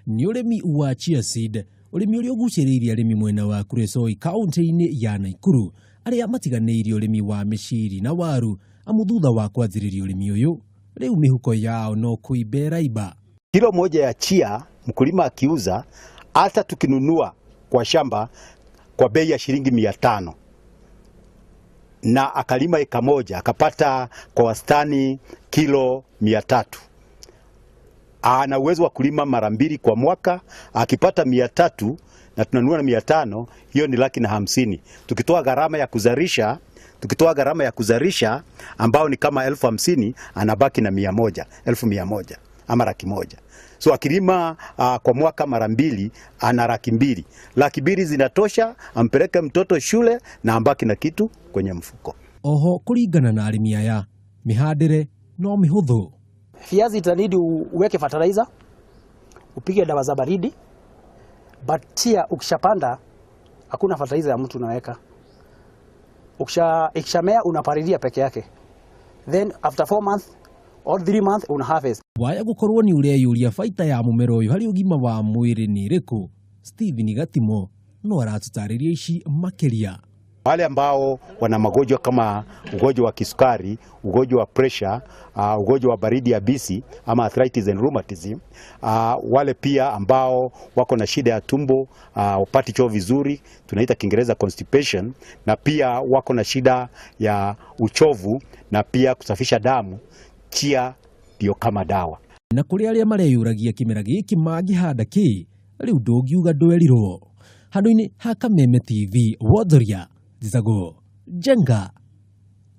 Ni urimi wa Chia Seed, urimi uria uguciriirie arimi mwena wa Kuresoi kaunti-ini ya Nakuru, aria matiganeirie urimi wa miciri na waru amu thutha wa kwanjiriria urimi uyu, riu mihuko yao no kuimbera iba. Kilo moja ya chia mkulima akiuza hata tukinunua kwa shamba kwa bei ya shilingi 500 na akalima eka moja akapata kwa wastani kilo 300, ana uwezo wa kulima mara 2 kwa mwaka. Akipata 300 na tunanunua na 500, hiyo ni 150,000. Tukitoa gharama ya kuzarisha ambao ni kama 50,000, anabaki na 100,000 ama 100,000. So akilima kwa mwaka mara 2 ana 200,000. 200,000 zinatosha ampeleke mtoto shule na ambaki na kitu kwenye mfuko. Oho kuringana na arimi aya, mihandire no mihuthu. Viazi itanidi uweke fertilizer, upige dawa za baridi, but chia ukishapanda hakuna fertilizer ya mtu unaweka. Ikishamea unapalilia peke yake. Then after 4 months or 3 months una harvest. Waya gukorwo ni uria yuria faita ya mumera uyu hari ugima wa mwiri ni riku, Stephen Gatimo no aratutariria ici makiria. Wale ambao wana magonjwa kama ugonjwa wa kisukari, ugonjwa wa pressure, ugonjwa wa baridi yabisi ama arthritis and rheumatism, wale pia ambao wako na shida ya tumbo, upati choo vizuri, tunaita Kiingereza constipation, na pia wako na shida ya uchovu na pia kusafisha damu, chia ndio kama dawa. Na kuri aria mareyuragia kimera giki magihanda ki, riu ndungiuga ndwerirwo. Handu-ini ha Kameme TV, utoria, Njenga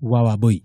wa Wambui.